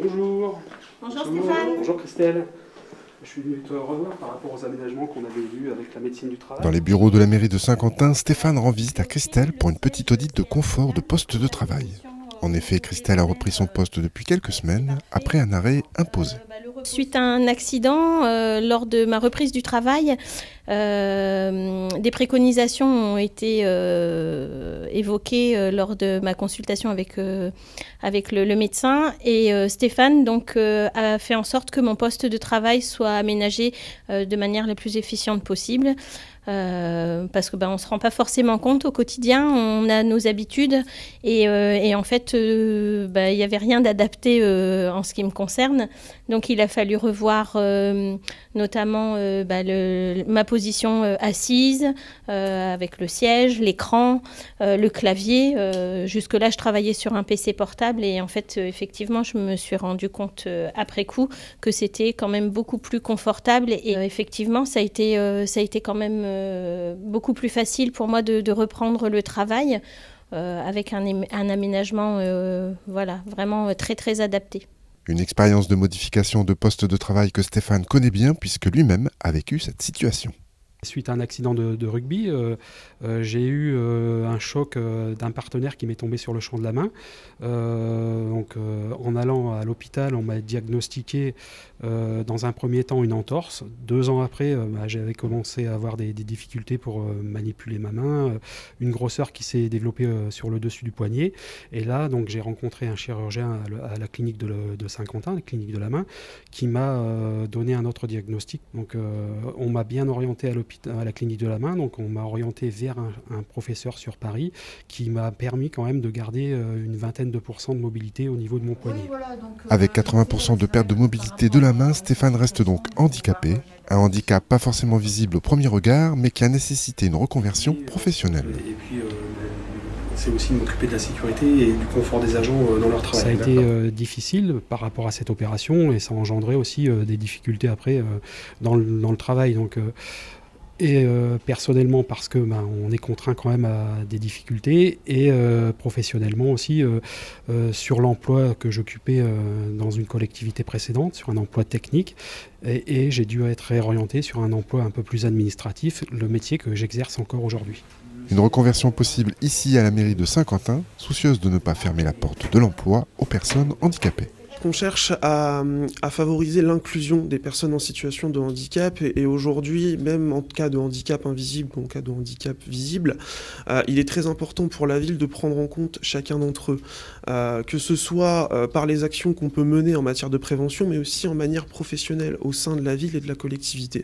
Bonjour. Bonjour Stéphane. Bonjour Christelle. Je suis venu te revoir par rapport aux aménagements qu'on avait vus avec la médecine du travail. Dans les bureaux de la mairie de Saint-Quentin, Stéphane rend visite à Christelle pour une petite audite de confort de poste de travail. En effet, Christelle a repris son poste depuis quelques semaines, après un arrêt imposé. Suite à un accident, lors de ma reprise du travail, des préconisations ont été évoquées lors de ma consultation avec le médecin. Et Stéphane donc, a fait en sorte que mon poste de travail soit aménagé de manière la plus efficiente possible. Parce que on ne se rend pas forcément compte au quotidien, on a nos habitudes et en fait il n'y avait rien d'adapté en ce qui me concerne, donc il a fallu revoir notamment ma position assise avec le siège, l'écran, le clavier. Jusque là je travaillais sur un PC portable et en fait effectivement je me suis rendu compte après coup que c'était quand même beaucoup plus confortable et effectivement ça a été quand même beaucoup plus facile pour moi de reprendre le travail avec un aménagement vraiment très très adapté. Une expérience de modification de poste de travail que Stéphane connaît bien puisque lui-même a vécu cette situation. Suite à un accident de rugby, j'ai eu un choc d'un partenaire qui m'est tombé sur le champ de la main. En allant à l'hôpital, on m'a diagnostiqué dans un premier temps une entorse. 2 ans après, j'avais commencé à avoir des difficultés pour manipuler ma main, une grosseur qui s'est développée sur le dessus du poignet. Et là, donc, j'ai rencontré un chirurgien à la clinique de Saint-Quentin, la clinique de la main, qui m'a donné un autre diagnostic. Donc, on m'a bien orienté à la clinique de la main, donc on m'a orienté vers un professeur sur Paris qui m'a permis quand même de garder une vingtaine de pourcents de mobilité au niveau de mon poignet. Avec 80% de perte de mobilité de la main, Stéphane reste donc handicapé. Un handicap pas forcément visible au premier regard, mais qui a nécessité une reconversion professionnelle. Et puis c'est aussi de m'occuper de la sécurité et du confort des agents dans leur travail. Ça a été difficile par rapport à cette opération et ça a engendré aussi des difficultés après dans le travail. Donc, personnellement parce que on est contraint quand même à des difficultés et professionnellement aussi sur l'emploi que j'occupais dans une collectivité précédente, sur un emploi technique et j'ai dû être réorienté sur un emploi un peu plus administratif, le métier que j'exerce encore aujourd'hui. Une reconversion possible ici à la mairie de Saint-Quentin, soucieuse de ne pas fermer la porte de l'emploi aux personnes handicapées. On cherche à favoriser l'inclusion des personnes en situation de handicap et aujourd'hui, même en cas de handicap invisible ou en cas de handicap visible, il est très important pour la ville de prendre en compte chacun d'entre eux, que ce soit par les actions qu'on peut mener en matière de prévention, mais aussi en manière professionnelle au sein de la ville et de la collectivité.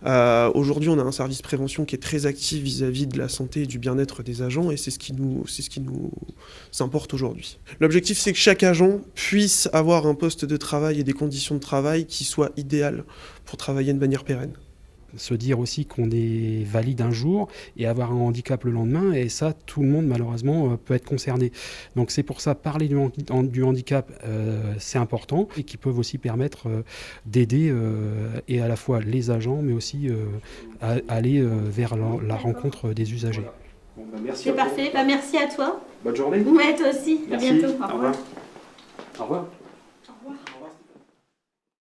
Aujourd'hui, on a un service prévention qui est très actif vis-à-vis de la santé et du bien-être des agents et c'est ce qui nous importe aujourd'hui. L'objectif, c'est que chaque agent puisse avoir un poste de travail et des conditions de travail qui soient idéales pour travailler de manière pérenne. Se dire aussi qu'on est valide un jour et avoir un handicap le lendemain, et ça, tout le monde malheureusement peut être concerné. Donc c'est pour ça, parler du handicap, c'est important, et qui peuvent aussi permettre d'aider et à la fois les agents, mais aussi à aller vers la rencontre des usagers. Merci. C'est parfait, merci à toi. Bonne journée. Ouais, toi aussi, merci. À bientôt. Au revoir. Au revoir.